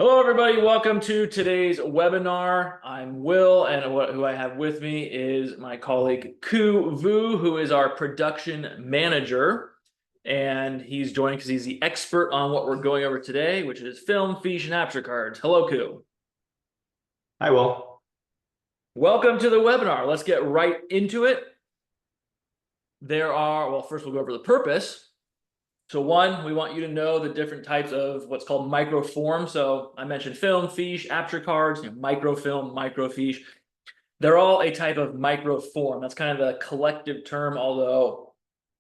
Hello, everybody. Welcome to today's webinar. I'm Will, and who I have with me is my colleague Ku Vu, who is our production manager. And he's joining because he's the expert on what we're going over today, which is film, fiche, and Aperture cards. Hello, Ku. Hi, Will. Welcome to the webinar. Let's get right into it. First we'll go over the purpose. So one, we want you to know the different types of what's called microform. So I mentioned film, fiche, Aperture cards, microfilm, microfiche. They're all a type of microform. That's kind of the collective term, although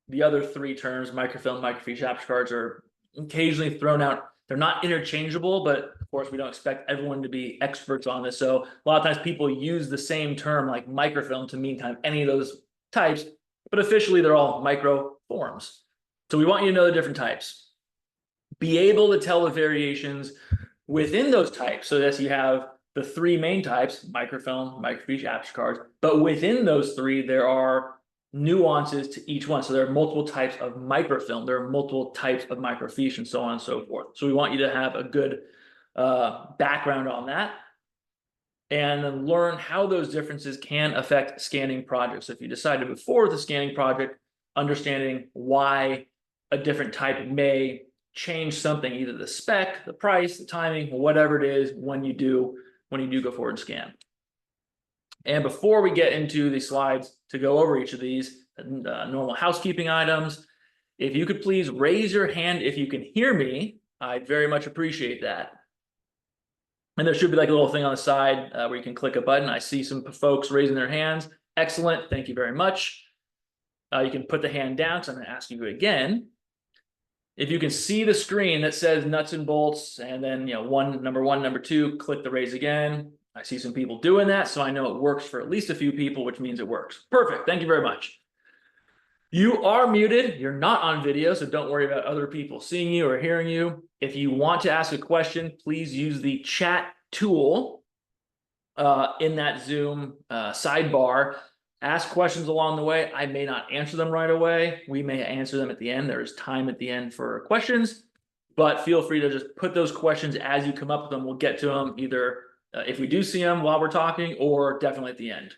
the other three terms, microfilm, microfiche, Aperture cards, are occasionally thrown out. They're not interchangeable, but of course we don't expect everyone to be experts on this. So a lot of times people use the same term like microfilm to mean kind of any of those types, but officially they're all microforms. So we want you to know the different types. Be able to tell the variations within those types. So that you have the three main types, microfilm, microfiche, Aperture cards. But within those three, there are nuances to each one. So there are multiple types of microfilm. There are multiple types of microfiche and so on and so forth. So we want you to have a good background on that and then learn how those differences can affect scanning projects. So if you decide to move forward with a scanning project, understanding why a different type may change something, either the spec, the price, the timing, whatever it is when you do go forward and scan. And before we get into the slides to go over each of these normal housekeeping items, if you could please raise your hand if you can hear me, I'd very much appreciate that. And there should be like a little thing on the side where you can click a button. I see some folks raising their hands. Excellent. Thank you very much. You can put the hand down, so I'm going to ask you again. If you can see the screen that says nuts and bolts, and then number one, number two, click the raise again. I see some people doing that, so I know it works for at least a few people, which means it works. Perfect. Thank you very much. You are muted. You're not on video, so don't worry about other people seeing you or hearing you. If you want to ask a question, please use the chat tool in that Zoom sidebar. Ask questions along the way. I may not answer them right away. We may answer them at the end. There's time at the end for questions, but feel free to just put those questions as you come up with them. We'll get to them either if we do see them while we're talking or definitely at the end.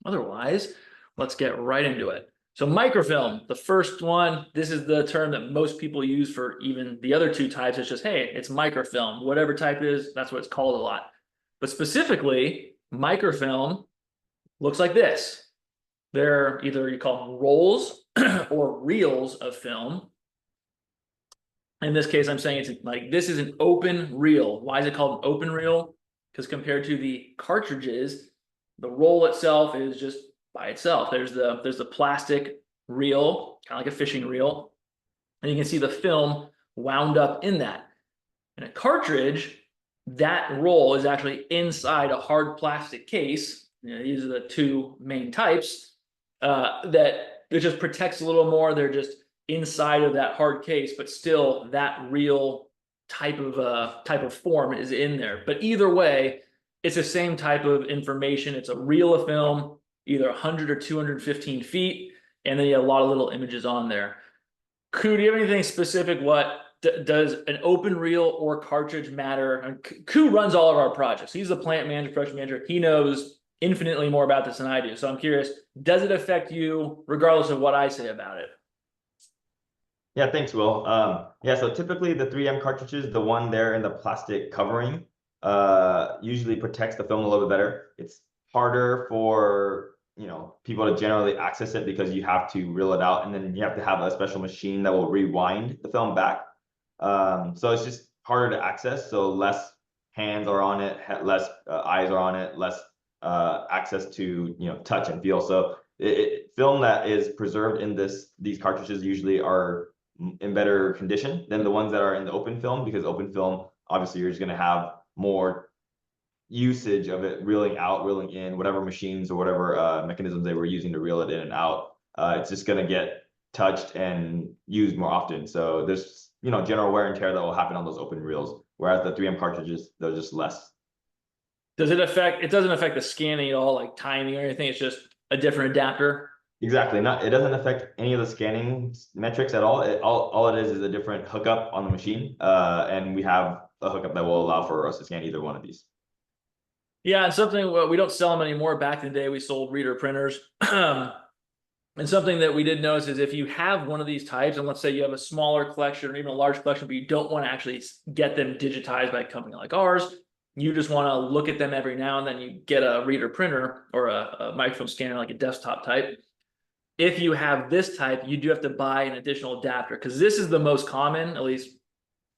Otherwise, let's get right into it. So microfilm, the first one, this is the term that most people use for even the other two types. It's just, hey, it's microfilm. Whatever type it is, that's what it's called a lot. But specifically, microfilm looks like this. They're either you call them rolls or reels of film. In this case, I'm saying it's like this is an open reel. Why is it called an open reel? Because compared to the cartridges, the roll itself is just by itself. There's the plastic reel, kind of like a fishing reel, and you can see the film wound up in that. In a cartridge, that roll is actually inside a hard plastic case. These are the two main types that it just protects a little more. They're just inside of that hard case, but still that real type of form is in there. But either way, it's the same type of information. It's a reel of film, either 100 or 215 feet, and then you have a lot of little images on there. Ku, do you have anything specific? What does an open reel or cartridge matter? And Ku runs all of our projects. He's the plant manager, production manager. He knows infinitely more about this than I do. So I'm curious, does it affect you regardless of what I say about it? Yeah, thanks, Will. Yeah, so typically the 3M cartridges, the one there in the plastic covering, usually protects the film a little bit better. It's harder for people to generally access it because you have to reel it out, and then you have to have a special machine that will rewind the film back. So it's just harder to access. So less hands are on it, less eyes are on it, less access to touch and feel. So film that is preserved in these cartridges usually are in better condition than the ones that are in the open film, because open film, obviously, you're just going to have more usage of it reeling out, reeling in, whatever machines or whatever mechanisms they were using to reel it in and out. It's just going to get touched and used more often. So there's general wear and tear that will happen on those open reels, whereas the 3M cartridges, they're just less. Does it affect? It doesn't affect the scanning at all, like timing or anything. It's just a different adapter. Exactly. It doesn't affect any of the scanning metrics at all. All it is a different hookup on the machine. And we have a hookup that will allow for us to scan either one of these. Yeah, and something, well, we don't sell them anymore. Back in the day, we sold reader printers. And something that we did notice is if you have one of these types, and let's say you have a smaller collection or even a large collection, but you don't want to actually get them digitized by a company like ours, you just want to look at them every now and then, you get a reader printer or a microfilm scanner, like a desktop type. If you have this type, you do have to buy an additional adapter, because this is the most common, at least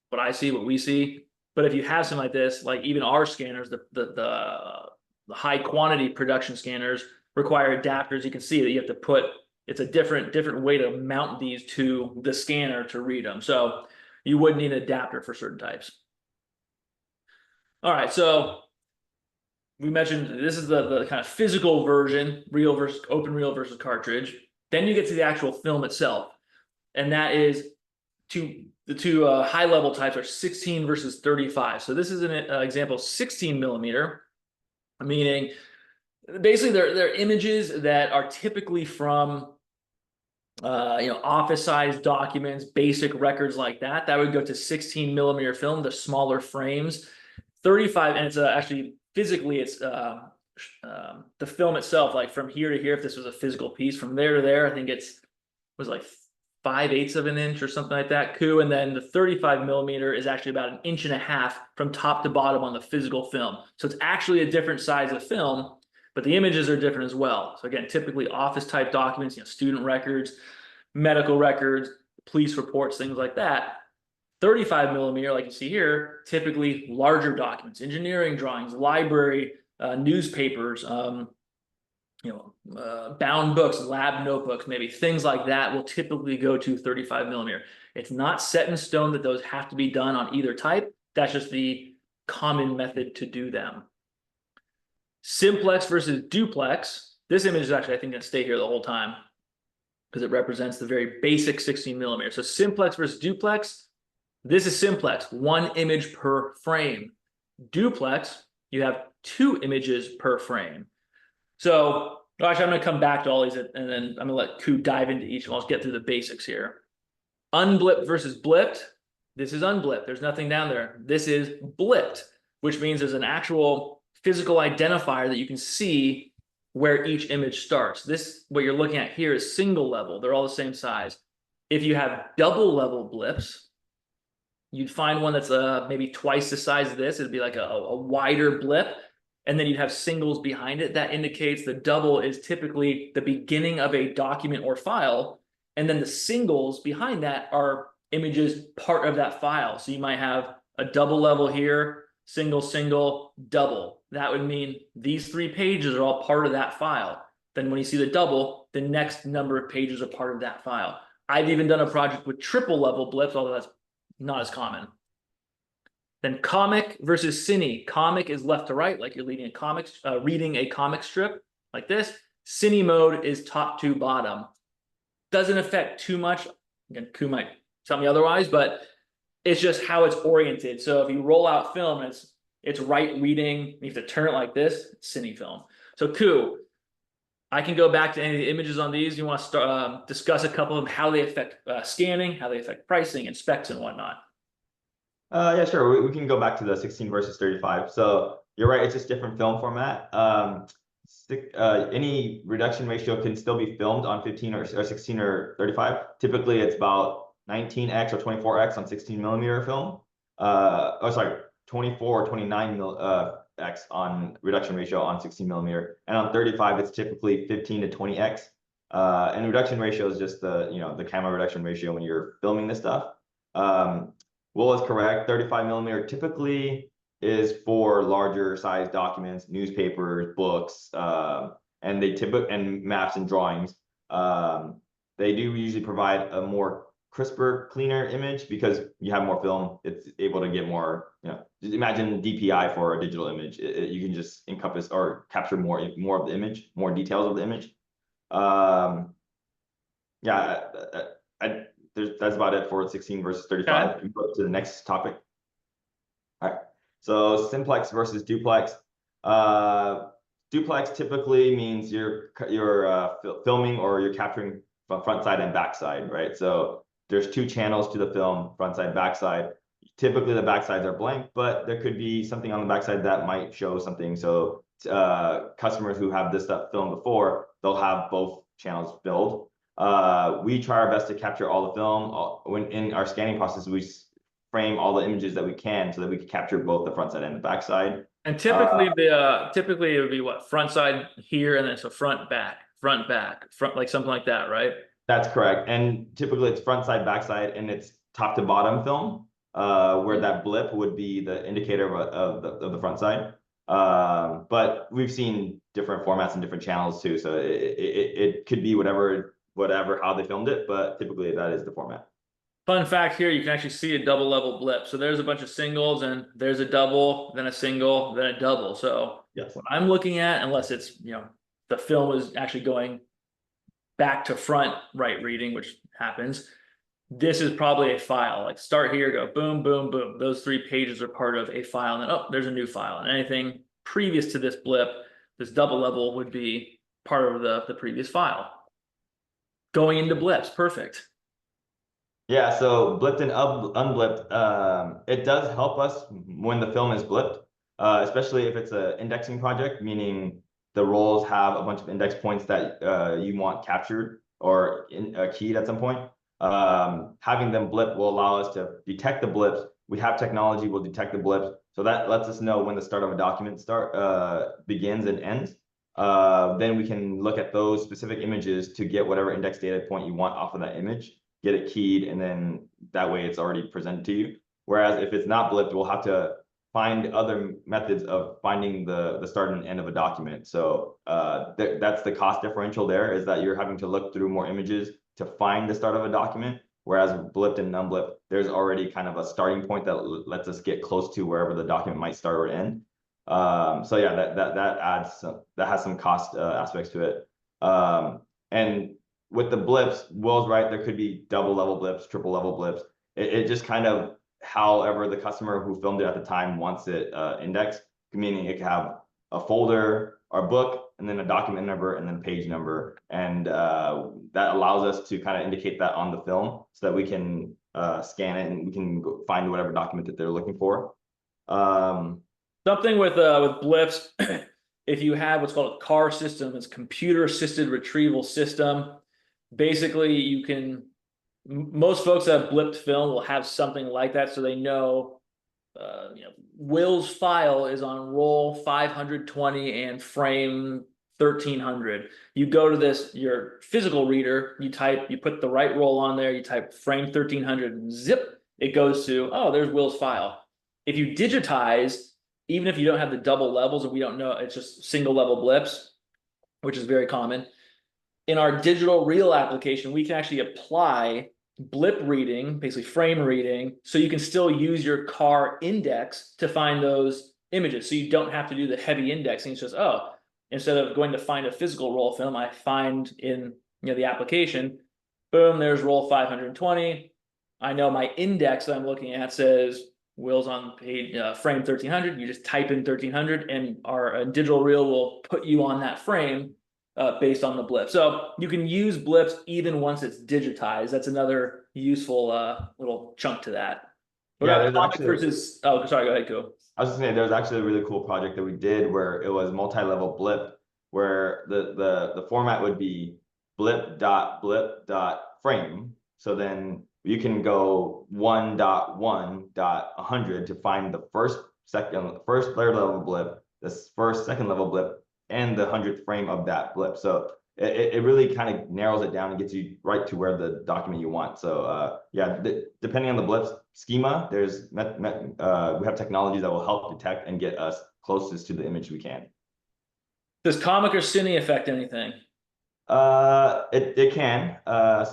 what I see, what we see. But if you have something like this, like even our scanners, the high quantity production scanners require adapters. You can see that you have to put, it's a different way to mount these to the scanner to read them. So you would need an adapter for certain types. All right, so we mentioned this is the kind of physical version, reel versus open reel versus cartridge. Then you get to the actual film itself, and that is the two high level types are 16 versus 35. So this is an example of 16 millimeter, meaning basically they're images that are typically from office size documents, basic records like that. That would go to 16 millimeter film, the smaller frames. 35, and it's actually physically it's the film itself, like from here to here, if this was a physical piece, from there to there, I think was like 5/8 of an inch or something like that, and then the 35 millimeter is actually about 1.5 inches from top to bottom on the physical film. So it's actually a different size of film, but the images are different as well. So again, typically office type documents, student records, medical records, police reports, things like that. 35 millimeter, like you see here, typically larger documents, engineering drawings, library, newspapers, bound books, lab notebooks, maybe things like that will typically go to 35 millimeter. It's not set in stone that those have to be done on either type. That's just the common method to do them. Simplex versus duplex. This image is actually, I think, going to stay here the whole time because it represents the very basic 16 millimeter. So simplex versus duplex. This is simplex, one image per frame. Duplex, you have 2 images per frame. So actually, I'm going to come back to all these, and then I'm going to let Ku dive into each one. Let's get through the basics here. Unblipped versus blipped. This is unblipped. There's nothing down there. This is blipped, which means there's an actual physical identifier that you can see where each image starts. This, what you're looking at here, is single level. They're all the same size. If you have double level blips, you'd find one that's maybe twice the size of this. It'd be like a wider blip. And then you'd have singles behind it. That indicates the double is typically the beginning of a document or file. And then the singles behind that are images part of that file. So you might have a double level here, single, single, double. That would mean these 3 pages are all part of that file. Then when you see the double, the next number of pages are part of that file. I've even done a project with triple level blips, although that's not as common. Then comic versus cine. Comic is left to right, like you're reading a comic strip like this. Cine mode is top to bottom. Doesn't affect too much. Again, Ku might tell me otherwise, but it's just how it's oriented. So if you roll out film, it's right reading. You have to turn it like this. It's cine film. So Ku, I can go back to any of the images on these. You want to start discuss a couple of them, how they affect scanning, how they affect pricing and specs and whatnot. Yeah, sure. We can go back to the 16 versus 35. So you're right, it's just different film format. Any reduction ratio can still be filmed on 15 or 16 or 35. Typically, it's about 19x or 24x on 16 millimeter film. 24 or 29x on reduction ratio on 16 millimeter, and on 35, it's typically 15 to 20x. And reduction ratio is just the camera reduction ratio when you're filming this stuff. Will is correct. 35 millimeter typically is for larger size documents, newspapers, books, and maps and drawings. They do usually provide a more crisper, cleaner image because you have more film. It's able to get more. Just imagine DPI for a digital image. You can just encompass or capture more of the image, more details of the image. That's about it for 16 versus 35. Okay. We go to the next topic. All right. So simplex versus duplex. Duplex typically means you're filming or you're capturing from front side and back side, right? So there's 2 channels to the film, front side, back side. typically the backsides are blank, but there could be something on the backside that might show something. So customers who have this stuff filmed before, they'll have both channels filled. We try our best to capture all the film. When in our scanning process, we frame all the images that we can so that we can capture both the front side and the back side. And typically typically it would be what, front side here, and then so front back, like something like that, right? That's correct. And typically it's front side, back side, and it's top to bottom film, where that blip would be the indicator of the front side. But we've seen different formats and different channels too. So it could be whatever how they filmed it, but typically that is the format. Fun fact here, you can actually see a double level blip. So there's a bunch of singles and there's a double, then a single, then a double. So Yes. what I'm looking at, unless it's, the film is actually going back to front right reading, which happens, this is probably a file. Like start here, go boom, boom, boom. Those 3 pages are part of a file. And then, oh, there's a new file. And anything previous to this blip, this double level would be part of the previous file. Going into blips, perfect. Yeah, so blipped and unblipped, it does help us when the film is blipped, especially if it's an indexing project, meaning the roles have a bunch of index points that you want captured or keyed at some point. Having them blip will allow us to detect the blips. We have technology will detect the blips, so that lets us know when the start of a document begins and ends. Then we can look at those specific images to get whatever index data point you want off of that image, get it keyed, and then that way it's already presented to you. Whereas if it's not blipped, we'll have to find other methods of finding the start and end of a document. So that's the cost differential there, is that you're having to look through more images to find the start of a document. Whereas blipped and unblipped, there's already kind of a starting point that lets us get close to wherever the document might start or end. So yeah, that has some cost aspects to it. And with the blips, Will's right, there could be double level blips, triple level blips. It just kind of, however the customer who filmed it at the time wants it indexed, meaning it could have a folder or book, and then a document number, and then page number. And that allows us to kind of indicate that on the film so that we can scan it and we can go find whatever document that they're looking for. Something with blips, if you have what's called a CAR system, it's computer assisted retrieval system. Basically, you can, most folks that have blipped film will have something like that, so they know, Will's file is on roll 520 and frame 1300. You go to your physical reader, you put the right roll on there, you type frame 1300, and zip, it goes to, oh, there's Will's file. If you digitize, even if you don't have the double levels and we don't know, it's just single level blips, which is very common. In our digital reel application, we can actually apply blip reading, basically frame reading, so you can still use your CAR index to find those images. So you don't have to do the heavy indexing. It's just, oh, instead of going to find a physical roll film, I find in the application, boom, there's roll 520. I know my index that I'm looking at says Will's on page frame 1300. You just type in 1300, and our digital reel will put you on that frame based on the blip. So you can use blips even once it's digitized. That's another useful little chunk to that. What Yeah, about comic versus? Oh, sorry. Go ahead, Ko. I was just saying, there was actually a really cool project that we did where it was multi-level blip, where the format would be blip.blip.frame. So then you can go 1.1.100 to find the first third level blip, this first second level blip, and the 100th frame of that blip. So it really kind of narrows it down and gets you right to where the document you want. So yeah, depending on the blips schema, there's we have technologies that will help detect and get us closest to the image we can. Does comic or cine affect anything? It can.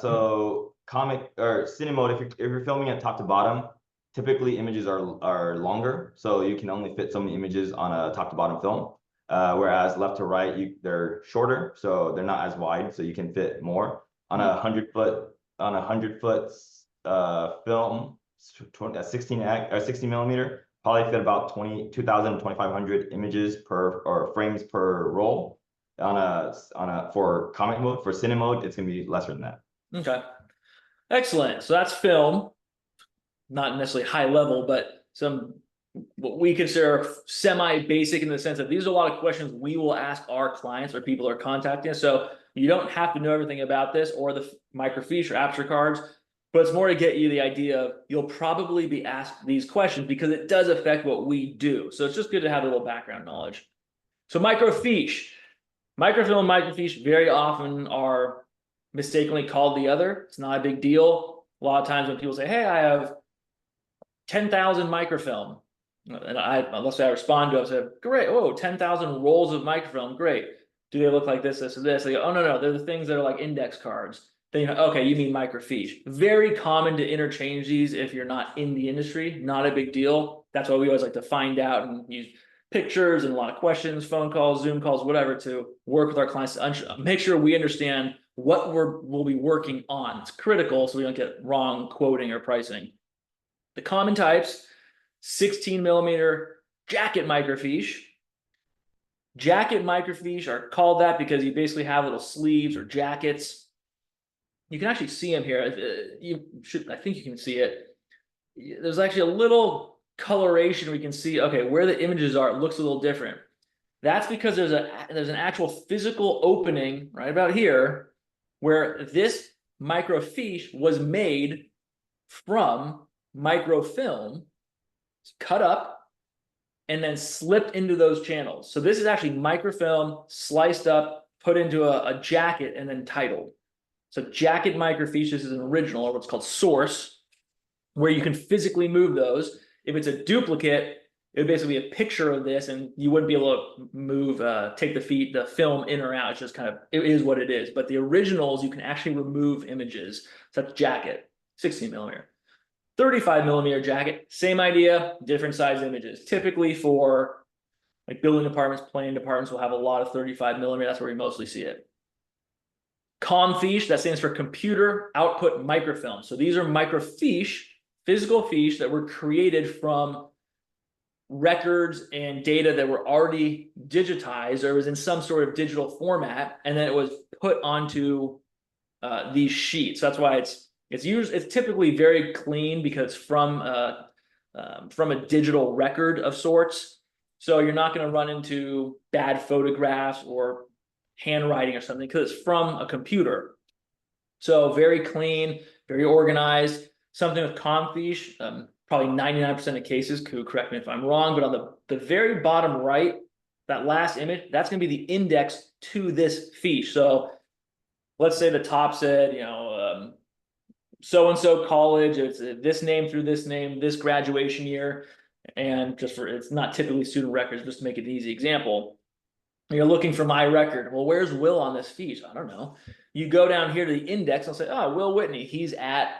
So comic or cine mode, if you're filming it top to bottom, typically images are longer, so you can only fit so many images on a top to bottom film. Whereas left to right, they're shorter, so they're not as wide, so you can fit more on a 100-foot film, 60 millimeter, probably fit about 2,000 2,500 images or frames per roll. For comic mode, for cine mode, it's gonna be lesser than that. Okay, excellent. So that's film. not necessarily high level, but some what we consider semi-basic in the sense that these are a lot of questions we will ask our clients or people who are contacting us. So you don't have to know everything about this or the microfiche or Aperture cards, but it's more to get you the idea of you'll probably be asked these questions because it does affect what we do. So it's just good to have a little background knowledge. So microfiche, microfilm, microfiche very often are mistakenly called the other. It's not a big deal. A lot of times when people say, hey, I have 10,000 microfilm, and let's say I respond to it, I say, great, oh, 10,000 rolls of microfilm, great. Do they look like this, this, and this? They go, oh, no, they're the things that are like index cards. Then you know, okay, you mean microfiche. Very common to interchange these if you're not in the industry, not a big deal. That's why we always like to find out and use pictures and a lot of questions, phone calls, Zoom calls, whatever, to work with our clients to make sure we understand what we'll be working on. It's critical so we don't get wrong quoting or pricing. The common types, 16 millimeter jacket microfiche. Jacket microfiche are called that because you basically have little sleeves or jackets. You can actually see them here. You should, I think you can see it. There's actually a little coloration we can see. Okay, where the images are, it looks a little different. That's because there's an actual physical opening right about here where this microfiche was made from microfilm, cut up, and then slipped into those channels. So this is actually microfilm sliced up, put into a jacket, and then titled. So jacket microfiche is an original, or what's called source, where you can physically move those. If it's a duplicate, it would basically be a picture of this, and you wouldn't be able to move, take the film in or out. It's just kind of, it is what it is. But the originals, you can actually remove images. So that's jacket, 16 millimeter. 35 millimeter jacket, same idea, different size images. Typically for like building departments, planning departments will have a lot of 35 millimeter. That's where we mostly see it. Comfiche, that stands for computer output microfilm. So these are microfiche, physical fiche that were created from records and data that were already digitized or was in some sort of digital format, and then it was put onto these sheets. That's why it's typically very clean because from a digital record of sorts. So you're not going to run into bad photographs or handwriting or something because it's from a computer. So very clean, very organized. Something with Comfiche, probably 99% of cases, correct me if I'm wrong, but on the very bottom right, that last image, that's going to be the index to this fiche. So let's say the top said, you know, so-and-so college, it's this name through this name, this graduation year, and just for, it's not typically student records, just to make it an easy example. You're looking for my record. Well, where's Will on this fiche? I don't know. You go down here to the index, I'll say, oh, Will Whitney, he's at,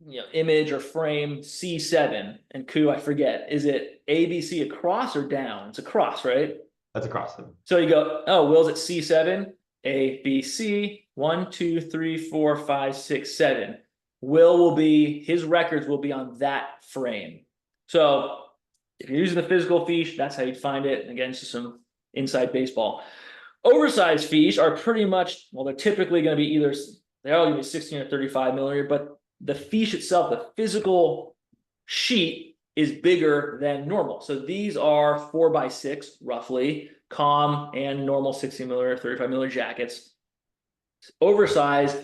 you know, image or frame C7, and coup, I forget. Is it ABC across or down? It's across, right? That's across. So you go, oh, Will's at C7, A, B, C, 1, 2, 3, 4, 5, 6, 7. Will be, his records will be on that frame. So if you're using the physical fiche, that's how you'd find it. And again, it's just some inside baseball. Oversized fiche are pretty much, well, they're typically going to be either, they're all going to be 16 or 35 millimeter, but the fiche itself, the physical sheet, is bigger than normal. So these are 4x6 roughly, com and normal 16 millimeter, 35 millimeter jackets. Oversized,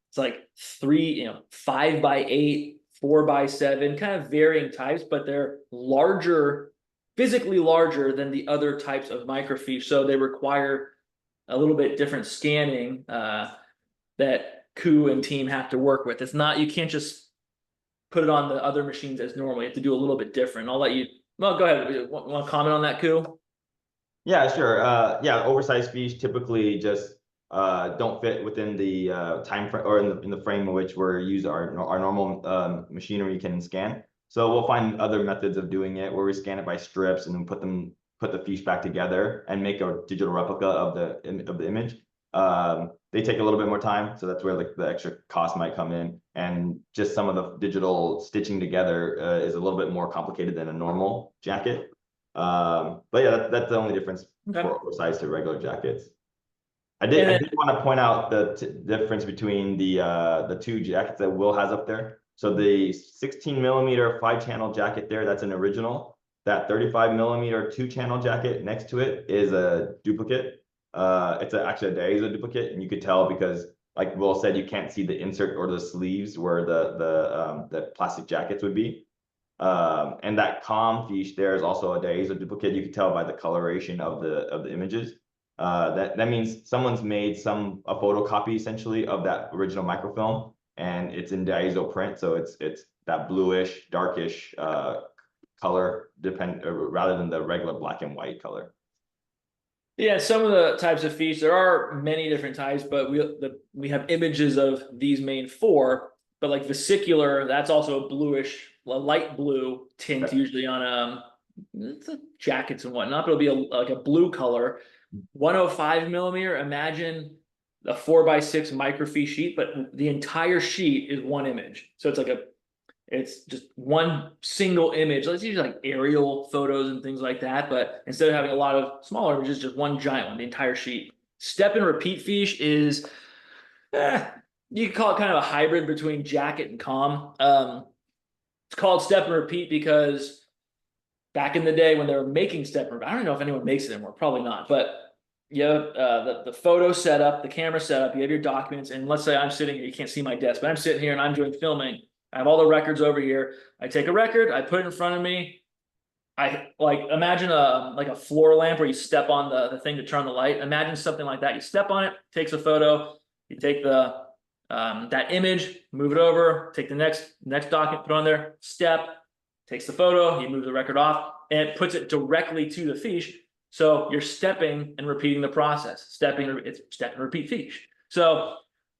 it's like 5x8, 4x7, kind of varying types, but they're larger, physically larger than the other types of microfiche. So they require a little bit different scanning that Ku and team have to work with. It's not, you can't just put it on the other machines as normal. You have to do a little bit different. I'll let you, well, go ahead. Want to comment on that, Ku? Yeah, sure. Yeah, oversized fiche typically just don't fit within the time frame or in the frame in which we're using our normal machinery can scan. So we'll find other methods of doing it where we scan it by strips and then put the fiche back together and make a digital replica of the image. They take a little bit more time, so that's where like the extra cost might come in, and just some of the digital stitching together is a little bit more complicated than a normal jacket. But yeah, that's the only difference for oversized to regular jackets. I did want to point out the difference between the two jackets that Will has up there. So the 16mm 5-channel jacket there, that's an original. That 35mm 2-channel jacket next to it is a duplicate. It's actually a DAISO duplicate, and you could tell because, like Will said, you can't see the insert or the sleeves where the plastic jackets would be. And that COM fiche there is also a DAISO duplicate. You can tell by the coloration of the images. That means someone's made a photocopy essentially of that original microfilm, and it's in DAISO print, so it's that bluish, darkish color rather than the regular black and white color. Yeah, some of the types of fiche, there are many different types, but we have images of these main four. But like vesicular, that's also a bluish, a light blue tint, usually on jackets and whatnot. But it'll be like a blue color. 105mm. Imagine a 4x6 microfiche sheet, but the entire sheet is one image. So it's just one single image. It's usually like aerial photos and things like that. But instead of having a lot of smaller images, just one giant one, the entire sheet. Step and repeat fiche is, you could call it kind of a hybrid between jacket and COM. It's called step and repeat because back in the day when they were making step and repeat, I don't know if anyone makes it anymore, probably not. But you have the photo setup, the camera setup, you have your documents. And let's say I'm sitting here, you can't see my desk, but I'm sitting here and I'm doing filming. I have all the records over here. I take a record, I put it in front of me. I like imagine a floor lamp where you step on the thing to turn the light. Imagine something like that. You step on it, takes a photo. You take that image, move it over, take the next document, put on there, step, takes the photo, you move the record off, and it puts it directly to the fiche. So you're stepping and repeating the process. It's step and repeat fiche. So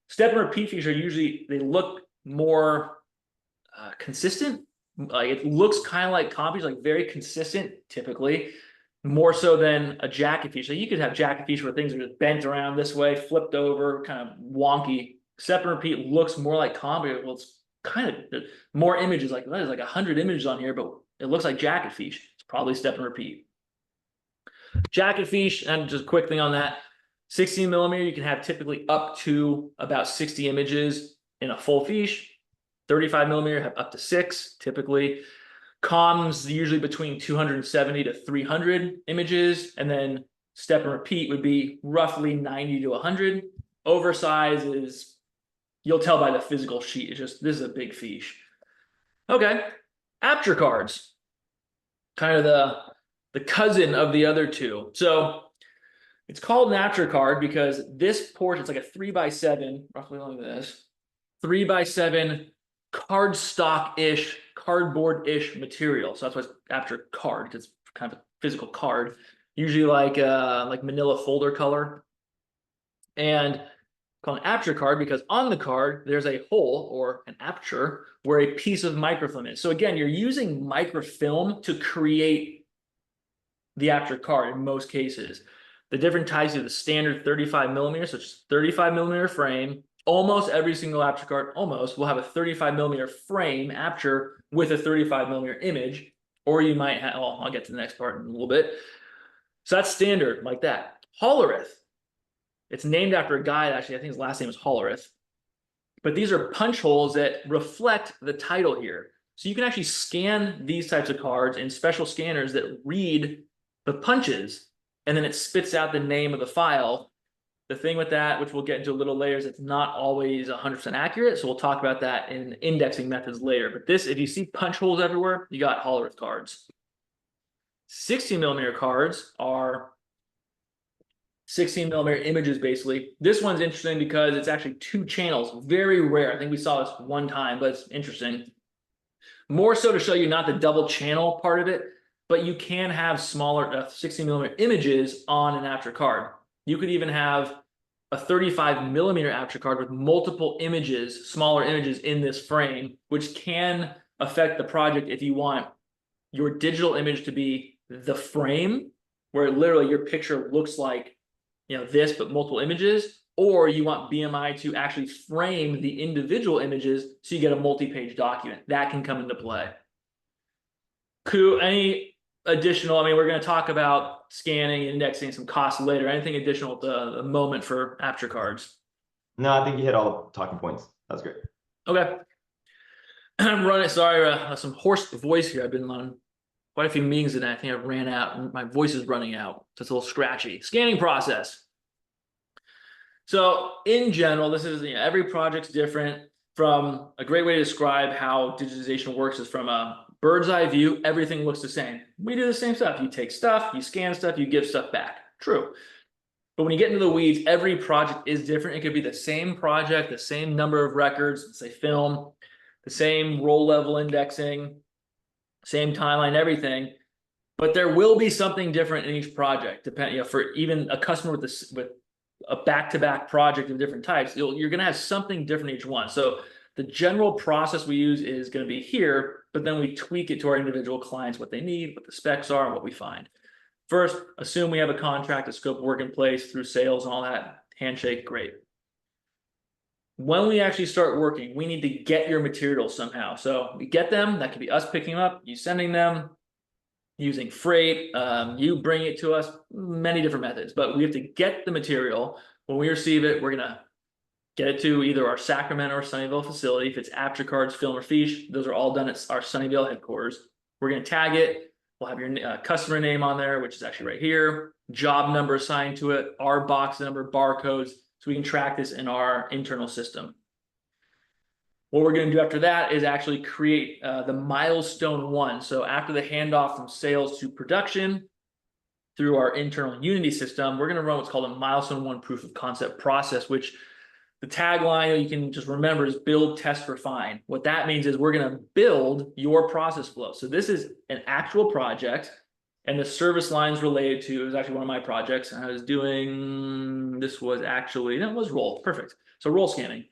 step and repeat fiche are usually, they look more consistent. Like it looks kind of like copies, like very consistent, typically, more so than a jacket fiche. So you could have jacket fiche where things are just bent around this way, flipped over, kind of wonky. Step and repeat looks more like copy. Well, it's kind of more images, like there's like 100 images on here, but it looks like jacket fiche. It's probably step and repeat. Jacket fiche, and just a quick thing on that, 16mm, you can have typically up to about 60 images in a full fiche. 35mm have up to 6 typically. COMs usually between 270 to 300 images, and then step and repeat would be roughly 90 to 100. Oversize is, you'll tell by the physical sheet. It's just, this is a big fiche. Okay, Aperture cards, kind of the cousin of the other two. So it's called an Aperture card because this portion, it's like a 3x7, roughly like this, 3x7 cardstock-ish, cardboard-ish material. So that's why it's Aperture card, because it's kind of a physical card, usually like manila folder color. And called an Aperture card because on the card there's a hole or an aperture where a piece of microfilm is. So again, you're using microfilm to create the Aperture card in most cases. The different types are the standard 35mm, so it's 35mm frame. Almost every single Aperture card, almost, will have a 35mm frame Aperture with a 35mm image, or you might have, well, I'll get to the next part in a little bit. So that's standard, like that. Hollerith, it's named after a guy, actually, I think his last name is Hollerith. But these are punch holes that reflect the title here. So you can actually scan these types of cards in special scanners that read the punches, and then it spits out the name of the file. The thing with that, which we'll get into a little later, is it's not always 100% accurate. So we'll talk about that in indexing methods later. But this, if you see punch holes everywhere, you got Hollerith cards. 16mm cards are 16mm images, basically. This one's interesting because it's actually 2 channels. Very rare. I think we saw this one time, but it's interesting. More so to show you not the double channel part of it, but you can have smaller 16mm images on an Aperture card. You could even have a 35mm Aperture card with multiple images, smaller images in this frame, which can affect the project if you want your digital image to be the frame, where literally your picture looks like, you know, this, but multiple images, or you want BMI to actually frame the individual images so you get a multi-page document. That can come into play. Any additional, I mean, we're going to talk about scanning, indexing, some costs later. Anything additional at the moment for Aperture cards? No, I think you hit all the talking points. That's great. Okay. I'm running. Sorry, some hoarse voice here. I've been on quite a few meetings and I think I ran out and my voice is running out. So it's a little scratchy. Scanning process. So in general, this is, every project's different. From a great way to describe how digitization works is from a bird's eye view, everything looks the same. We do the same stuff. You take stuff, you scan stuff, you give stuff back. True. But when you get into the weeds, every project is different. It could be the same project, the same number of records, let's say film, the same roll level indexing, same timeline, everything. But there will be something different in each project, depending, for even a customer with this with a back-to-back project of different types, you're going to have something different each one. So the general process we use is going to be here, but then we tweak it to our individual clients, what they need, what the specs are, and what we find. First, assume we have a contract, a scope of work in place through sales and all that. Handshake, great. When we actually start working, we need to get your materials somehow. So we get them, that could be us picking them up, you sending them, using freight, you bring it to us, many different methods, but we have to get the material. When we receive it, we're gonna get it to either our Sacramento or Sunnyvale facility. If it's Aperture cards, film, or fiche, those are all done at our Sunnyvale headquarters. We're gonna tag it. We'll have your customer name on there, which is actually right here, job number assigned to it, our box number, barcodes, so we can track this in our internal system. What we're going to do after that is actually create the milestone one. So after the handoff from sales to production through our internal Unity system, we're going to run what's called a milestone one proof of concept process, which the tagline you can just remember is build, test, refine. What that means is we're going to build your process flow. So this is an actual project, and the service lines related to, it was actually one of my projects. I was doing, this was actually, that was roll, perfect. So roll scanning.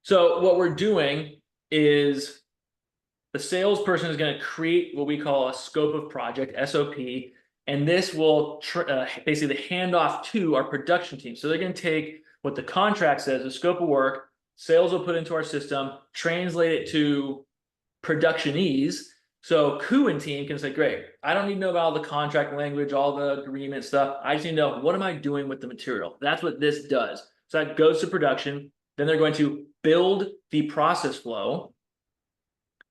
So what we're doing is the salesperson is going to create what we call a scope of project, SOP, and this will basically hand off to our production team. So they're going to take what the contract says, the scope of work, sales will put into our system, translate it to productionese. So Ku and team can say, great, I don't need to know about all the contract language, all the agreement stuff. I just need to know, what am I doing with the material? That's what this does. So that goes to production. Then they're going to build the process flow,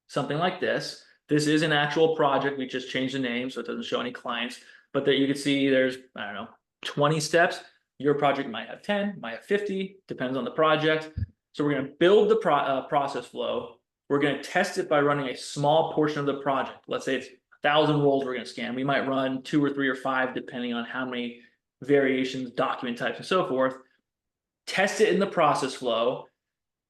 something like this. This is an actual project. We just changed the name so it doesn't show any clients, but that you can see there's, I don't know, 20 steps. Your project might have 10, might have 50, depends on the project. So we're going to build the process flow. We're going to test it by running a small portion of the project. Let's say it's 1,000 rolls we're going to scan. We might run 2 or 3 or 5, depending on how many variations, document types, and so forth. Test it in the process flow.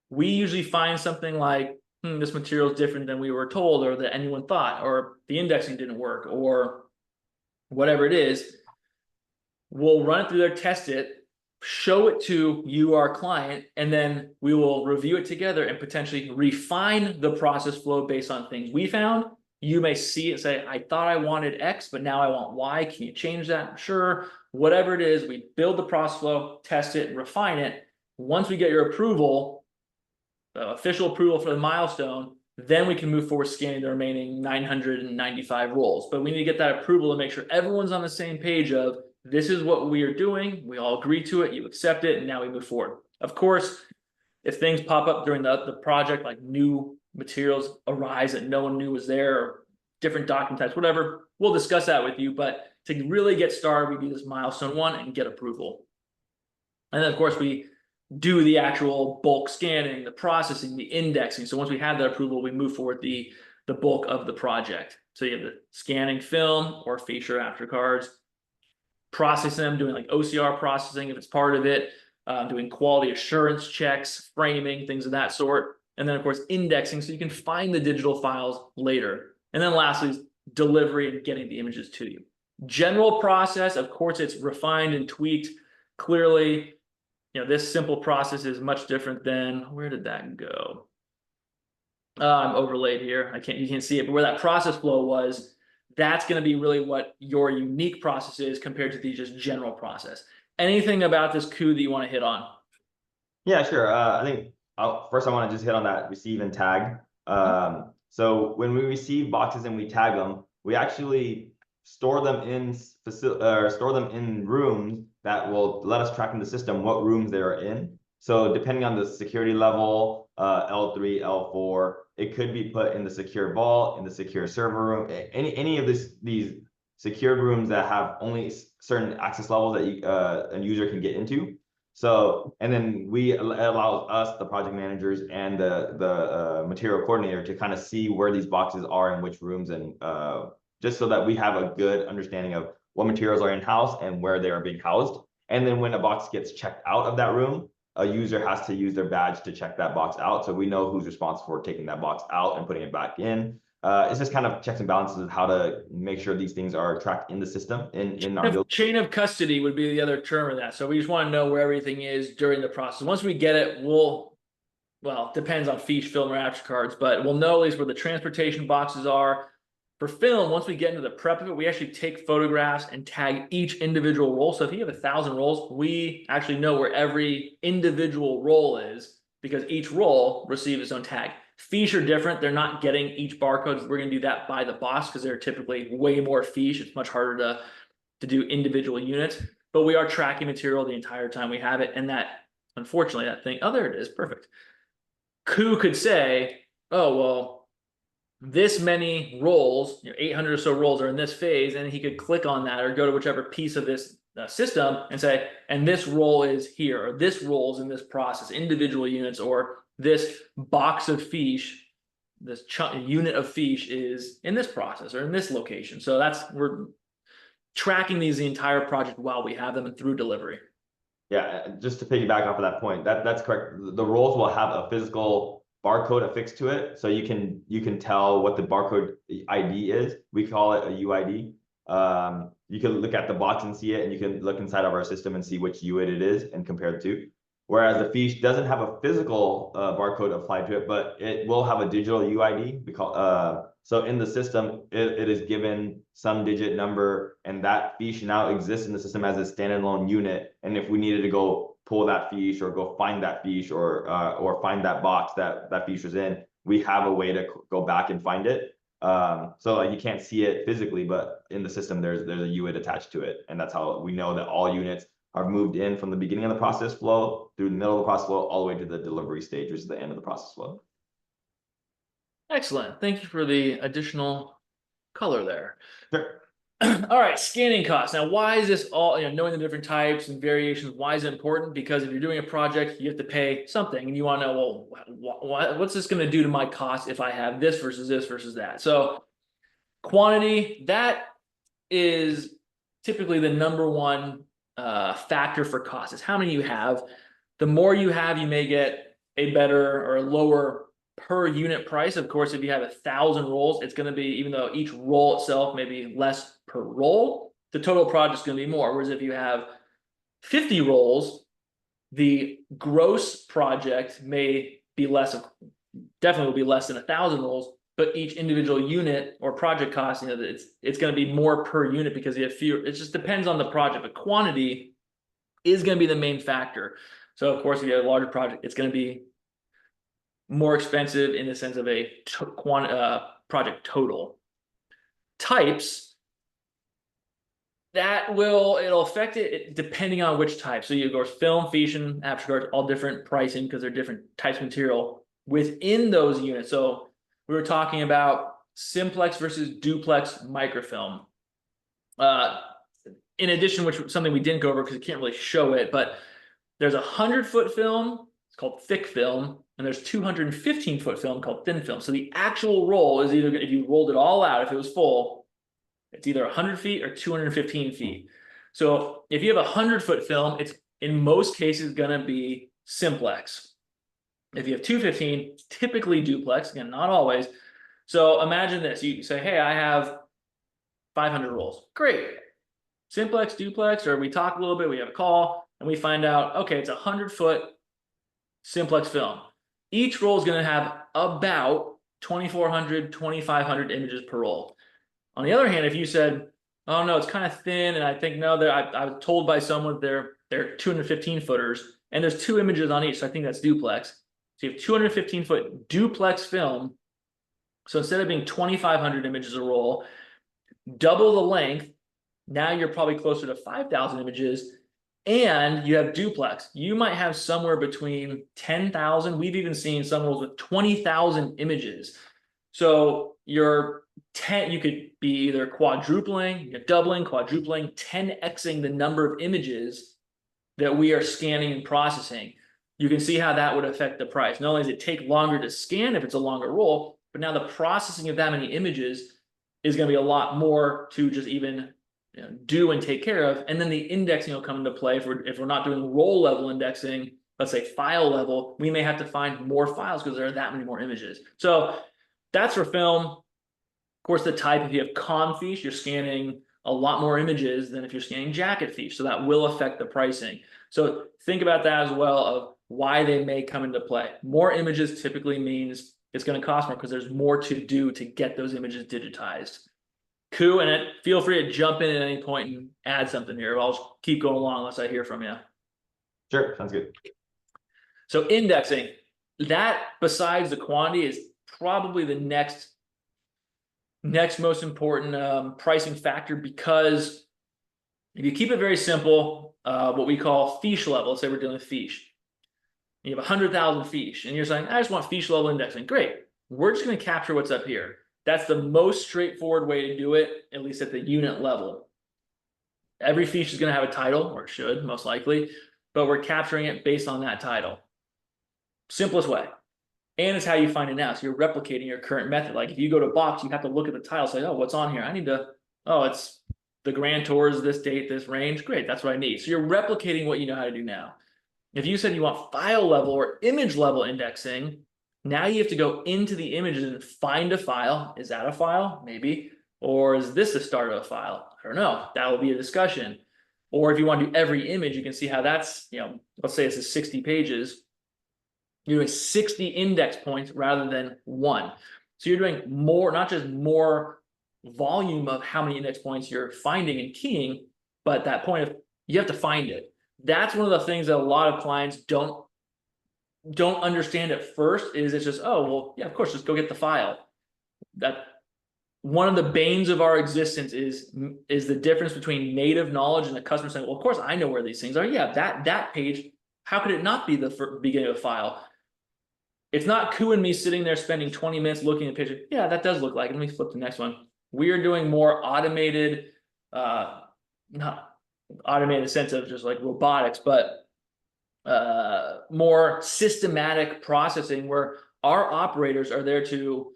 We usually find something like, this material is different than we were told, or that anyone thought, or the indexing didn't work, or whatever it is. We'll run it through there, test it, show it to you, our client, and then we will review it together and potentially refine the process flow based on things we found. You may see it and say, I thought I wanted X, but now I want Y. Can you change that? Sure. Whatever it is, we build the process flow, test it, refine it. Once we get your approval, official approval for the milestone, then we can move forward scanning the remaining 995 rolls. But we need to get that approval to make sure everyone's on the same page of, this is what we are doing. We all agree to it. You accept it, and now we move forward. Of course, if things pop up during the project, like new materials arise that no one knew was there, or different document types, whatever, we'll discuss that with you. But to really get started, we do this milestone one and get approval. And then, of course, we do the actual bulk scanning, the processing, the indexing. So once we have that approval, we move forward the bulk of the project. So you have the scanning film or fiche or Aperture cards, processing them, doing like OCR processing if it's part of it, doing quality assurance checks, framing, things of that sort. And then, of course, indexing so you can find the digital files later. And then lastly is delivery and getting the images to you. General process, of course, it's refined and tweaked. Clearly, this simple process is much different than, where did that go? I'm overlaid here. You can't see it, but where that process flow was, that's going to be really what your unique process is compared to the just general process. Anything about this Ku that you want to hit on? Yeah, sure. I think first I want to just hit on that receive and tag. So when we receive boxes and we tag them, we actually store them in rooms that will let us track in the system what rooms they are in. So depending on the security level, L3, L4, it could be put in the secure vault, in the secure server room, any of these secure rooms that have only certain access levels that a user can get into. So, and then it allows us, the project managers and the material coordinator, to kind of see where these boxes are in which rooms, and just so that we have a good understanding of what materials are in-house and where they are being housed. And then when a box gets checked out of that room, a user has to use their badge to check that box out. So we know who's responsible for taking that box out and putting it back in. It's just kind of checks and balances of how to make sure these things are tracked in the system in our build. Chain of custody would be the other term of that. So we just want to know where everything is during the process. Once we get it, well, it depends on fiche, film, or Aperture cards, but we'll know at least where the transportation boxes are. For film, once we get into the prep of it, we actually take photographs and tag each individual roll. So if you have 1,000 rolls, we actually know where every individual roll is, because each roll receives its own tag. Fiche are different. They're not getting each barcode. We're going to do that by the box because they're typically way more fiche. It's much harder to do individual units, but we are tracking material the entire time we have it. And that, unfortunately, that thing, oh, there it is. Perfect. Ku could say, oh, well, this many rolls, 800 or so rolls are in this phase, and he could click on that or go to whichever piece of this system and say, and this roll is here, or this roll is in this process, individual units, or this box of fiche, this unit of fiche is in this process or in this location. So we're tracking these the entire project while we have them and through delivery. Yeah, just to piggyback off of that point, that's correct. The rolls will have a physical barcode affixed to it, so you can tell what the barcode ID is. We call it a UID. You can look at the box and see it, and you can look inside of our system and see which UID it is and compare the two. Whereas the fiche doesn't have a physical barcode applied to it, but it will have a digital UID. So in the system, it is given some digit number, and that fiche now exists in the system as a standalone unit. And if we needed to go pull that fiche or go find that fiche or find that box that fiche was in, we have a way to go back and find it. So like, you can't see it physically, but in the system there's a UID attached to it, and that's how we know that all units are moved in from the beginning of the process flow through the middle of the process flow all the way to the delivery stage, which is the end of the process flow. Excellent. Thank you for the additional color there. Sure. All right, scanning costs. Now, why is this all, knowing the different types and variations, why is it important? Because if you're doing a project, you have to pay something, and you want to know, well, what's this going to do to my cost if I have this versus that? So quantity, that is typically the number one factor for cost, is how many you have. The more you have, you may get a better or a lower per unit price. Of course, if you have 1,000 rolls, it's going to be, even though each roll itself may be less per roll, the total project is going to be more. Whereas if you have 50 rolls, the gross project may be definitely will be less than 1,000 rolls, but each individual unit or project cost, it's going to be more per unit because you have fewer. It just depends on the project, but quantity is going to be the main factor. So of course, if you have a larger project, it's going to be more expensive in the sense of a project total. Types, it'll affect it depending on which type. So you go film, fiche, and Aperture cards, all different pricing because they're different types of material within those units. So we were talking about simplex versus duplex microfilm. In addition, which something we didn't go over because you can't really show it, but there's 100-foot film, it's called thick film, and there's 215-foot film called thin film. So the actual roll is either, if you rolled it all out, if it was full, it's either 100 feet or 215 feet. So if you have 100-foot film, it's in most cases going to be simplex. If you have 215, typically duplex, again, not always. So imagine this, you say, hey, I have 500 rolls. Great. Simplex, duplex, or we talk a little bit, we have a call, and we find out, okay, it's 100-foot simplex film. Each roll is going to have about 2,400, 2,500 images per roll. On the other hand, if you said, oh no, it's kind of thin, and I think no, I was told by someone they're 215 footers, and there's 2 images on each, so I think that's duplex. So you have 215-foot duplex film. So instead of being 2,500 images a roll, double the length. Now you're probably closer to 5,000 images. and you have duplex. You might have somewhere between 10,000. We've even seen some rolls with 20,000 images. So you're 10, you could be either quadrupling, you're doubling, quadrupling, 10xing the number of images that we are scanning and processing. You can see how that would affect the price. Not only does it take longer to scan if it's a longer roll, but now the processing of that many images is going to be a lot more to just even do and take care of. And then the indexing will come into play. If we're not doing roll level indexing, let's say file level, we may have to find more files because there are that many more images. So that's for film. Of course, the type, if you have Confiche, you're scanning a lot more images than if you're scanning jacket fiche. So that will affect the pricing. So think about that as well, of why they may come into play. More images typically means it's going to cost more because there's more to do to get those images digitized. Ku, and feel free to jump in at any point and add something here. I'll just keep going along unless I hear from you. Sure, sounds good. So indexing, that besides the quantity is probably the next most important pricing factor, because if you keep it very simple, what we call fiche level, let's say we're dealing with fiche. You have 100,000 fiche, and you're saying, I just want fiche level indexing. Great. We're just going to capture what's up here. That's the most straightforward way to do it, at least at the unit level. Every fiche is going to have a title, or it should, most likely, but we're capturing it based on that title. Simplest way. And it's how you find it now. So you're replicating your current method. Like if you go to Box, you have to look at the title, say, oh, what's on here? I need to, oh, it's the Grand Tours, this date, this range. Great, that's what I need. So you're replicating what you know how to do now. If you said you want file level or image level indexing, now you have to go into the images and find a file. Is that a file? Maybe. Or is this the start of a file? I don't know. That will be a discussion. Or if you want to do every image, you can see how that's, let's say this is 60 pages. You're doing 60 index points rather than one. So you're doing more, not just more volume of how many index points you're finding and keying, but that point of you have to find it. That's one of the things that a lot of clients don't understand at first. Is it's just, oh, well, yeah, of course, just go get the file. That one of the banes of our existence is the difference between native knowledge and the customer saying, well, of course I know where these things are. Yeah, that page, how could it not be the beginning of a file? It's not Ku and me sitting there spending 20 minutes looking at a picture. Yeah, that does look like it. Let me flip to the next one. We are doing more automated, not automated in the sense of just like robotics, but more systematic processing where our operators are there to,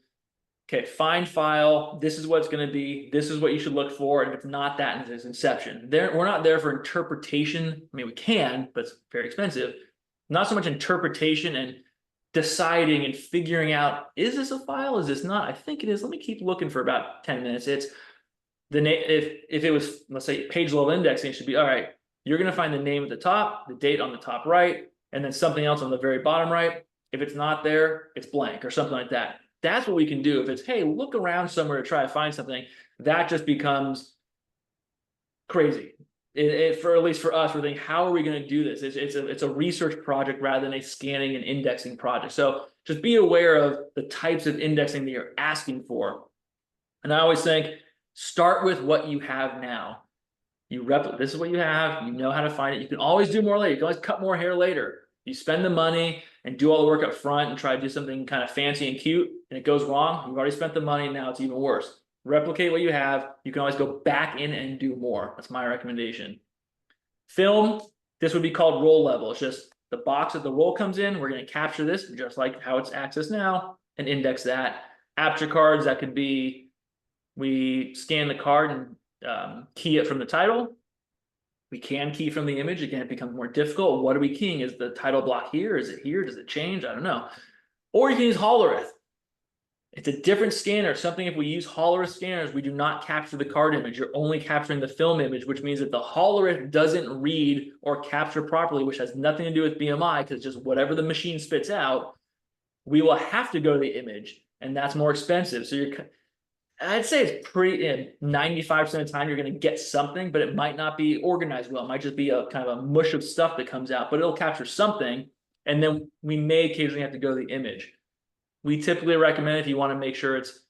okay, find file, this is what it's going to be, this is what you should look for, and if it's not that, it's inception. We're not there for interpretation. I mean, we can, but it's very expensive. Not so much interpretation and deciding and figuring out, is this a file, is this not? I think it is. Let me keep looking for about 10 minutes. It's the name. If it was, let's say, page level indexing, it should be, all right, you're going to find the name at the top, the date on the top right, and then something else on the very bottom right. If it's not there, it's blank or something like that. That's what we can do. If it's, hey, look around somewhere to try to find something, that just becomes crazy. For at least for us, we're thinking, how are we going to do this? It's a research project rather than a scanning and indexing project. So just be aware of the types of indexing that you're asking for. And I always think, start with what you have now. This is what you have. You know how to find it. You can always do more later. You can always cut more hair later. You spend the money and do all the work up front and try to do something kind of fancy and cute, and it goes wrong. You've already spent the money. Now it's even worse. Replicate what you have. You can always go back in and do more. That's my recommendation. Film, this would be called roll level. It's just the box that the roll comes in. We're going to capture this just like how it's accessed now and index that. Aperture cards, that could be, we scan the card and key it from the title. We can key from the image. Again, it becomes more difficult. What are we keying? Is the title block here? Is it here? Does it change? I don't know. Or you can use Hollerith. It's a different scanner. Something, if we use Hollerith scanners, we do not capture the card image. You're only capturing the film image, which means that the Hollerith doesn't read or capture properly, which has nothing to do with BMI, because just whatever the machine spits out, we will have to go to the image, and that's more expensive. So I'd say it's pretty, 95% of the time you're going to get something, but it might not be organized well. It might just be a kind of a mush of stuff that comes out, but it'll capture something, and then we may occasionally have to go to the image. We typically recommend, if you want to make sure it's,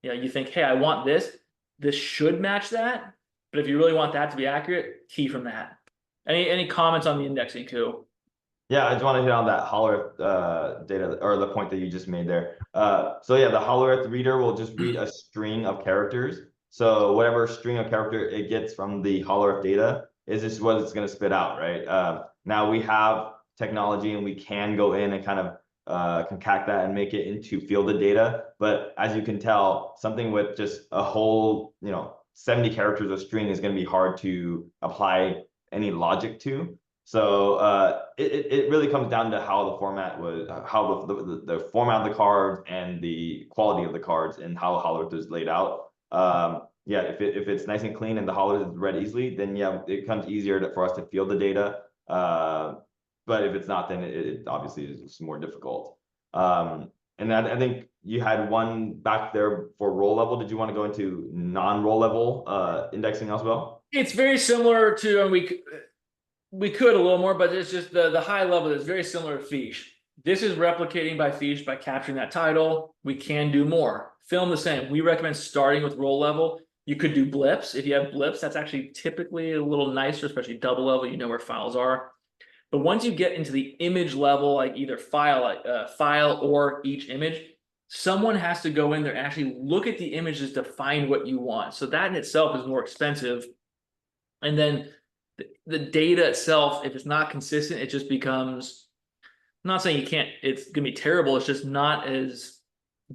you think, hey, I want this should match that. But if you really want that to be accurate, key from that. Any comments on the indexing, Ku? Yeah, I just want to hit on that Hollow Earth data, or the point that you just made there. So yeah, the Hollow Earth reader will just read a string of characters. So whatever string of character it gets from the Hollow Earth data is just what it's going to spit out, right? Now we have technology and we can go in and kind of concact that and make it into fielded data. But as you can tell, something with just a whole, 70 characters of string is going to be hard to apply any logic to. So it really comes down to how the format was, how the format of the cards and the quality of the cards and how Hollow Earth is laid out. Yeah, if it's nice and clean and the Hollow Earth is read easily, then yeah, it becomes easier for us to field the data. But if it's not, then it obviously is more difficult. And I think you had one back there for roll level. Did you want to go into non-roll level indexing as well? It's very similar to, and we could a little more, but it's just the high level is very similar to Fiche. This is replicating by Fiche by capturing that title. We can do more. Film the same. We recommend starting with roll level. You could do blips. If you have blips, that's actually typically a little nicer, especially double level. You know where files are. But once you get into the image level, like either file or each image, someone has to go in there and actually look at the images to find what you want. So that in itself is more expensive. And then the data itself, if it's not consistent, it just becomes, I'm not saying you can't, it's gonna be terrible. It's just not as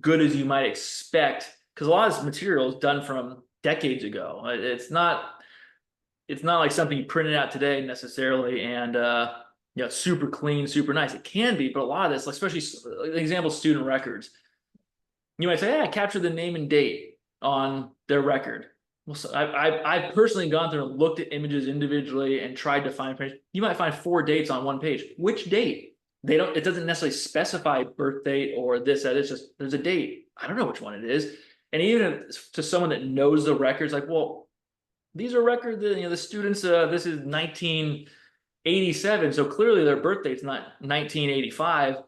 good as you might expect, because a lot of this material is done from decades ago. It's not like something you printed out today necessarily, and super clean, super nice. It can be, but a lot of this, especially example, student records, you might say, "Hey, I captured the name and date on their record." Well, so I've personally gone through and looked at images individually and tried to find. You might find 4 dates on one page. Which date? They don't. It doesn't necessarily specify birth date or this, that. It's just there's a date. I don't know which one it is. And even to someone that knows the records, like, well, these are records that the students. This is 1987, so clearly their birth date's not 1985.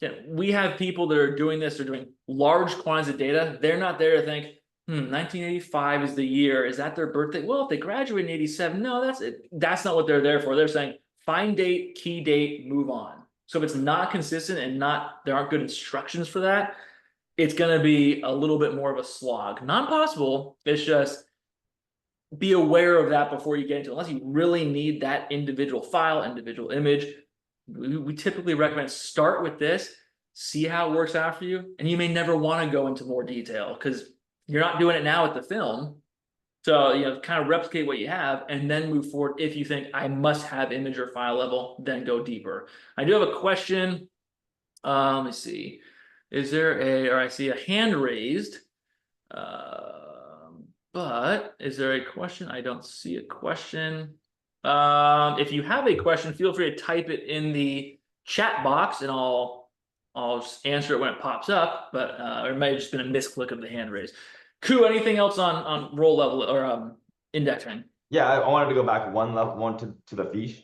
Yeah, we have people that are doing this. They're doing large quantities of data. They're not there to think, 1985 is the year. Is that their birthday? Well, if they graduated in 87, no, that's it. That's not what they're there for. They're saying find date, key date, move on. So if it's not consistent and there aren't good instructions for that, it's going to be a little bit more of a slog. Not impossible. It's just be aware of that before you get into it. Unless you really need that individual file, individual image. We typically recommend start with this, see how it works out for you, and you may never want to go into more detail because you're not doing it now with the film. So kind of replicate what you have and then move forward. If you think I must have image or file level, then go deeper. I do have a question. Let me see. Is there or I see a hand raised. But is there a question? I don't see a question. If you have a question, feel free to type it in the chat box and I'll just answer it when it pops up, but it may have just been a misclick of the hand raise. Ku, anything else on roll level or indexing? Yeah, I wanted to go back one level, to the fiche.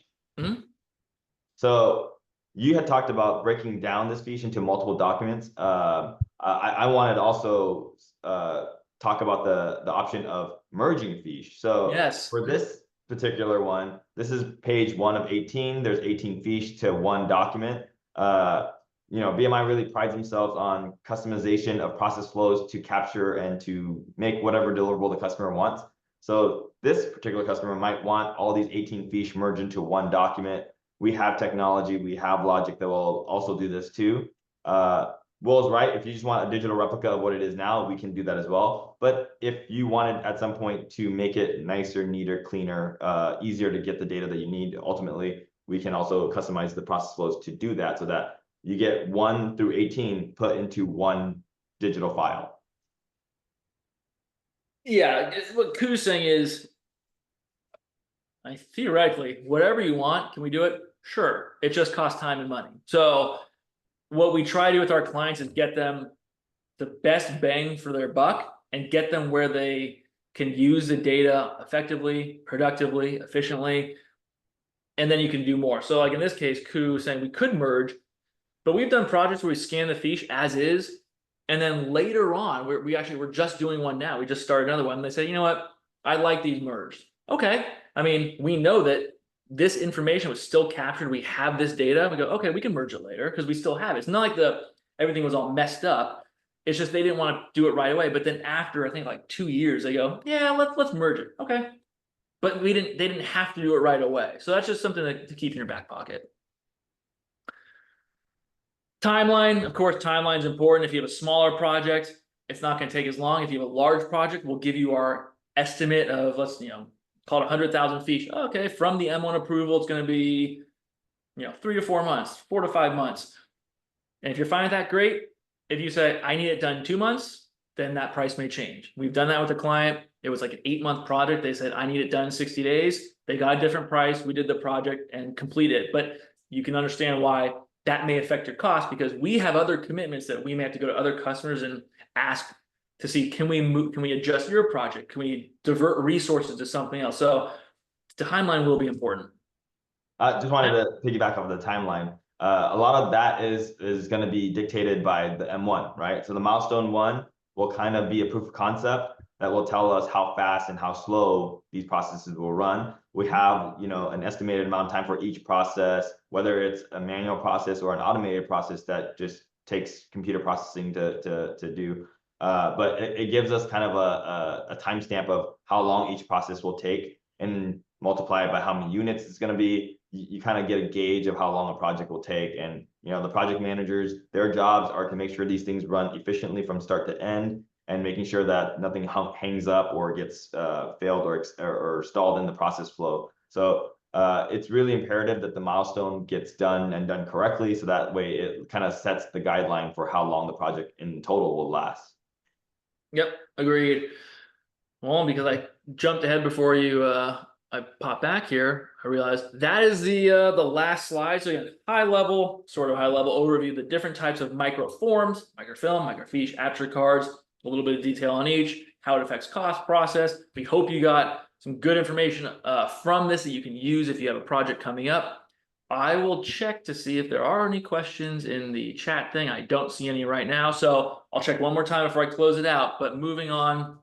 So you had talked about breaking down this fiche into multiple documents. I wanted to also talk about the option of merging fiche. So yes, for this particular one, this is page 1 of 18. There's 18 fiche to one document. BMI really prides themselves on customization of process flows to capture and to make whatever deliverable the customer wants. So this particular customer might want all these 18 fiche merged into one document. We have technology, we have logic that will also do this too. Will is right. If you just want a digital replica of what it is now, we can do that as well. But if you wanted at some point to make it nicer, neater, cleaner, easier to get the data that you need, ultimately, we can also customize the process flows to do that so that you get 1 through 18 put into one digital file. Yeah, what Ku's saying is, theoretically, whatever you want, can we do it? Sure. It just costs time and money. So what we try to do with our clients is get them the best bang for their buck and get them where they can use the data effectively, productively, efficiently, and then you can do more. So like in this case, Ku saying we could merge, but we've done projects where we scan the fiche as is, and then later on, we're just doing one now. We just started another one. And they say, you know what? I like these merged. Okay. I mean, we know that this information was still captured. We have this data. We go, okay, we can merge it later because we still have it. It's not like everything was all messed up. It's just they didn't want to do it right away. But then after I think like 2 years, they go, yeah, let's merge it. Okay. But they didn't have to do it right away. So that's just something to keep in your back pocket. Timeline, of course, timeline is important. If you have a smaller project, it's not going to take as long. If you have a large project, we'll give you our estimate of, let's, call it 100,000 feet. Okay, from the M1 approval, it's going to be, 3 to 4 months, 4 to 5 months. And if you're fine with that, great. If you say, I need it done in 2 months, then that price may change. We've done that with a client. It was like an 8-month project. They said, I need it done in 60 days. They got a different price. We did the project and completed it. But you can understand why that may affect your cost, because we have other commitments that we may have to go to other customers and ask to see, can we adjust your project? Can we divert resources to something else? So the timeline will be important. I just wanted to piggyback off the timeline. A lot of that is going to be dictated by the M1, right? So the milestone 1 will kind of be a proof of concept that will tell us how fast and how slow these processes will run. We have, an estimated amount of time for each process, whether it's a manual process or an automated process that just takes computer processing to do. But it gives us kind of a timestamp of how long each process will take, and multiply it by how many units it's going to be. You kind of get a gauge of how long a project will take. And, the project managers, their jobs are to make sure these things run efficiently from start to end, and making sure that nothing hangs up or gets failed or stalled in the process flow. So it's really imperative that the milestone gets done and done correctly. So that way it kind of sets the guideline for how long the project in total will last. Yep, agreed. Well, because I jumped ahead before you I pop back here, I realized that is the last slide. So again, high level overview of the different types of microforms, microfilm, microfiche, Aperture cards, a little bit of detail on each, how it affects cost, process. We hope you got some good information from this that you can use if you have a project coming up. I will check to see if there are any questions in the chat thing. I don't see any right now, so I'll check one more time before I close it out. But moving on.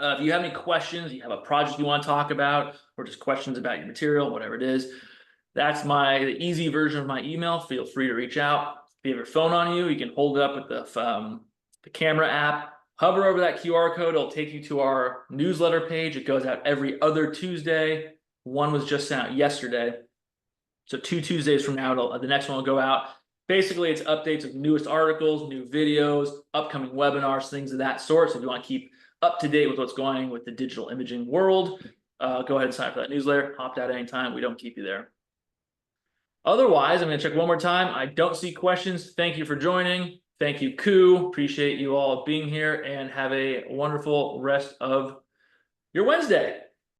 If you have any questions, you have a project you want to talk about, or just questions about your material, whatever it is, that's the easy version of my email. Feel free to reach out. If you have your phone on you, you can hold it up with the camera app, hover over that QR code. It'll take you to our newsletter page. It goes out every other Tuesday. One was just sent out yesterday. So 2 Tuesdays from now, the next one will go out. Basically, it's updates of newest articles, new videos, upcoming webinars, things of that sort. So if you want to keep up to date with what's going on with the digital imaging world, go ahead and sign up for that newsletter. Opt out anytime. We don't keep you there. Otherwise, I'm going to check one more time. I don't see questions. Thank you for joining. Thank you, Koo. Appreciate you all being here, and have a wonderful rest of your Wednesday.